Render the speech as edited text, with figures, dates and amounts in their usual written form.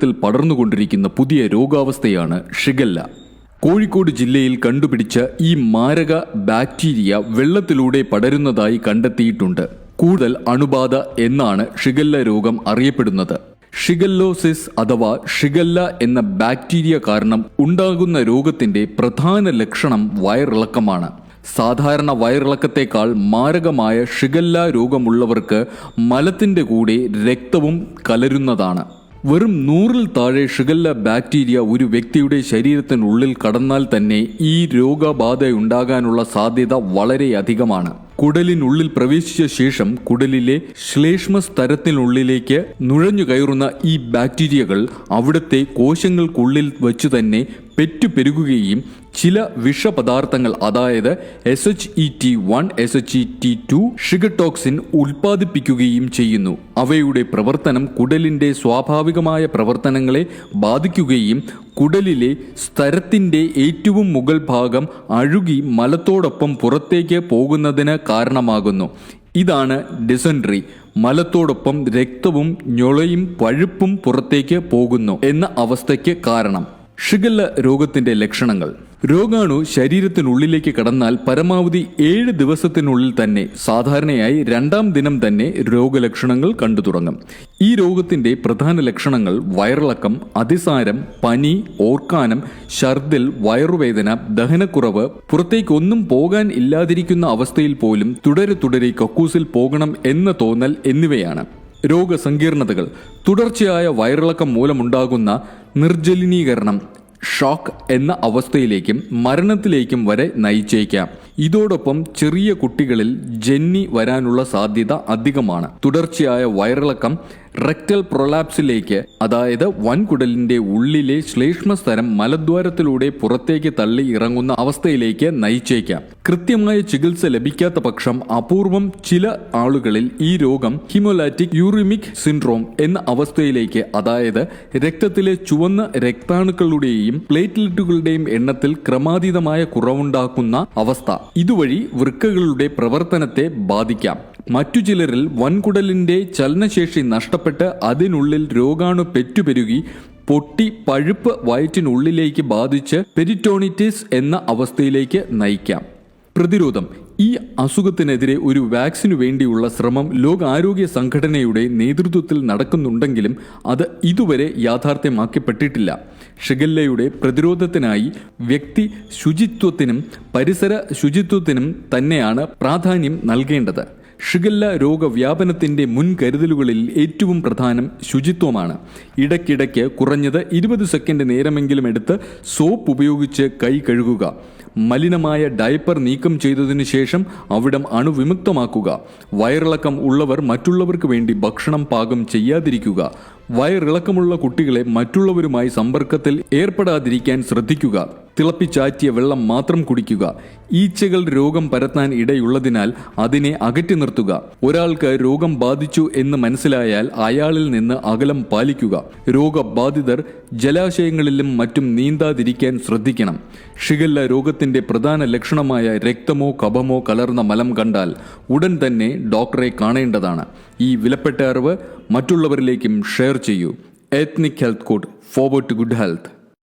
വേഗത്തിൽ പടർന്നുകൊണ്ടിരിക്കുന്ന പുതിയ രോഗാവസ്ഥയാണ് ഷിഗല്ല. കോഴിക്കോട് ജില്ലയിൽ കണ്ടുപിടിച്ച ഈ മാരക ബാക്ടീരിയ വെള്ളത്തിലൂടെ പടരുന്നതായി കണ്ടെത്തിയിട്ടുണ്ട്. കൂടുതൽ അണുബാധ എന്നാണ് ഷിഗല്ല രോഗം അറിയപ്പെടുന്നത്. ഷിഗല്ലോസിസ് അഥവാ ഷിഗല്ല എന്ന ബാക്ടീരിയ കാരണം ഉണ്ടാകുന്ന രോഗത്തിന്റെ പ്രധാന ലക്ഷണം വയറിളക്കമാണ്. സാധാരണ വയറിളക്കത്തേക്കാൾ മാരകമായ ഷിഗല്ല രോഗമുള്ളവർക്ക് മലത്തിന്റെ കൂടെ രക്തവും കലരുന്നതാണ്. വെറും 100-ൽ താഴെ ഷിഗല്ല ബാക്ടീരിയ ഒരു വ്യക്തിയുടെ ശരീരത്തിനുള്ളിൽ കടന്നാൽ തന്നെ ഈ രോഗബാധയുണ്ടാകാനുള്ള സാധ്യത വളരെ അധികമാണ്. കുടലിനുള്ളിൽ പ്രവേശിച്ച ശേഷം കുടലിലെ ശ്ലേഷ്മസ്തരത്തിനുള്ളിലേക്ക് നുഴഞ്ഞു കയറുന്ന ഈ ബാക്ടീരിയകൾ അവിടുത്തെ കോശങ്ങൾക്കുള്ളിൽ വച്ചു തന്നെ പെറ്റുപെരുകുകയും ചില വിഷപദാർത്ഥങ്ങൾ അതായത് SHET1, SHET2, ഷിഗട്ടോക്സിൻ ഉൽപ്പാദിപ്പിക്കുകയും ചെയ്യുന്നു. അവയുടെ പ്രവർത്തനം കുടലിന്റെ സ്വാഭാവികമായ പ്രവർത്തനങ്ങളെ ബാധിക്കുകയും കുടലിലെ സ്തരത്തിന്റെ ഏറ്റവും മുകൾ ഭാഗം അഴുകി മലത്തോടൊപ്പം പുറത്തേക്ക് പോകുന്നതിന് കാരണമാകുന്നു. ഇതാണ് ഡിസെൻട്രി. മലത്തോടൊപ്പം രക്തവും ഞൊളയും പഴുപ്പും പുറത്തേക്ക് പോകുന്നു എന്ന അവസ്ഥയ്ക്ക് കാരണം. ഷിഗല്ല രോഗത്തിന്റെ ലക്ഷണങ്ങൾ. രോഗാണു ശരീരത്തിനുള്ളിലേക്ക് കടന്നാൽ പരമാവധി 7 ദിവസത്തിനുള്ളിൽ തന്നെ, സാധാരണയായി 2-ാം ദിനം തന്നെ രോഗലക്ഷണങ്ങൾ കണ്ടു തുടങ്ങും. ഈ രോഗത്തിന്റെ പ്രധാന ലക്ഷണങ്ങൾ വയറിളക്കം, അതിസാരം, പനി, ഓർക്കാനം, ഛർദിൽ, വയറുവേദന, ദഹനക്കുറവ്, പുറത്തേക്ക് ഒന്നും പോകാൻ ഇല്ലാതിരിക്കുന്ന അവസ്ഥയിൽ പോലും തുടരെ കക്കൂസിൽ പോകണം എന്ന തോന്നൽ എന്നിവയാണ്. രോഗസങ്കീർണതകൾ. തുടർച്ചയായ വയറിളക്കം മൂലമുണ്ടാകുന്ന നിർജ്ജലീകരണം, ഷോക്ക് എന്ന അവസ്ഥയിലേക്കും മരണത്തിലേക്കും വരെ നയിച്ചേക്കാം. ഇതോടൊപ്പം ചെറിയ കുട്ടികളിൽ ജന്നി വരാനുള്ള സാധ്യത അധികമാണ്. തുടർച്ചയായ വയറിളക്കം റെക്ടൽ പ്രൊലാപ്സിലേക്ക്, അതായത് വൻകുടലിന്റെ ഉള്ളിലെ ശ്ലേഷ്മസ്തരം മലദ്വാരത്തിലൂടെ പുറത്തേക്ക് തള്ളി ഇറങ്ങുന്ന അവസ്ഥയിലേക്ക് നയിച്ചേക്കാം. കൃത്യമായ ചികിത്സ ലഭിക്കാത്ത പക്ഷം അപൂർവം ചില ആളുകളിൽ ഈ രോഗം ഹീമോലാറ്റിക് യൂറിമിക് സിൻഡ്രോം എന്ന അവസ്ഥയിലേക്ക്, അതായത് രക്തത്തിലെ ചുവന്ന രക്താണുക്കളുടെയും പ്ലേറ്റ്ലെറ്റുകളുടെയും എണ്ണത്തിൽ ക്രമാതീതമായ കുറവുണ്ടാക്കുന്ന അവസ്ഥ. ഇതുവഴി വൃക്കകളുടെ പ്രവർത്തനത്തെ ബാധിക്കാം. മറ്റു ചിലരിൽ വൻകുടലിന്റെ ചലനശേഷി നഷ്ടപ്പെട്ട് അതിനുള്ളിൽ രോഗാണു പെറ്റുപെരുകി പൊട്ടി പഴുപ്പ് വയറ്റിനുള്ളിലേക്ക് ബാധിച്ച് പെരിറ്റോണിറ്റിസ് എന്ന അവസ്ഥയിലേക്ക് നയിക്കാം. പ്രതിരോധം. ഈ അസുഖത്തിനെതിരെ ഒരു വാക്സിനു വേണ്ടിയുള്ള ശ്രമം ലോകാരോഗ്യ സംഘടനയുടെ നേതൃത്വത്തിൽ നടക്കുന്നുണ്ടെങ്കിലും അത് ഇതുവരെ യാഥാർത്ഥ്യമാക്കപ്പെട്ടിട്ടില്ല. ഷിഗല്ലയുടെ പ്രതിരോധത്തിനായി വ്യക്തി ശുചിത്വത്തിനും പരിസര ശുചിത്വത്തിനും തന്നെയാണ് പ്രാധാന്യം നൽകേണ്ടത്. ഷിഗല്ല രോഗവ്യാപനത്തിന്റെ മുൻകരുതലുകളിൽ ഏറ്റവും പ്രധാനം ശുചിത്വമാണ്. ഇടയ്ക്കിടയ്ക്ക് കുറഞ്ഞത് 20 സെക്കൻഡ് നേരമെങ്കിലും എടുത്ത് സോപ്പ് ഉപയോഗിച്ച് കൈ കഴുകുക. മലിനമായ ഡയപ്പർ നീക്കം ചെയ്തതിനു ശേഷം അവിടം അണുവിമുക്തമാക്കുക. വയറിളക്കം ഉള്ളവർ മറ്റുള്ളവർക്ക് വേണ്ടി ഭക്ഷണം പാകം ചെയ്യാതിരിക്കുക. വയറിളക്കമുള്ള കുട്ടികളെ മറ്റുള്ളവരുമായി സമ്പർക്കത്തിൽ ഏർപ്പെടാതിരിക്കാൻ ശ്രദ്ധിക്കുക. തിളപ്പിച്ചാറ്റിയ വെള്ളം മാത്രം കുടിക്കുക. ഈച്ചകൾ രോഗം പരത്താൻ ഇടയുള്ളതിനാൽ അതിനെ അകറ്റി നിർത്തുക. ഒരാൾക്ക് രോഗം ബാധിച്ചു എന്ന് മനസ്സിലായാൽ അയാളിൽ നിന്ന് അകലം പാലിക്കുക. രോഗബാധിതർ ജലാശയങ്ങളിലും മറ്റും നീന്താതിരിക്കാൻ ശ്രദ്ധിക്കണം. ഷിഗല്ല രോഗത്തിന്റെ പ്രധാന ലക്ഷണമായ രക്തമോ കഫമോ കലർന്ന മലം കണ്ടാൽ ഉടൻ തന്നെ ഡോക്ടറെ കാണേണ്ടതാണ്. ഈ വിലപ്പെട്ട അറിവ് മറ്റുള്ളവരിലേക്കും ഷെയർ ചെയ്യൂ. Ethnic health code, forward to good health.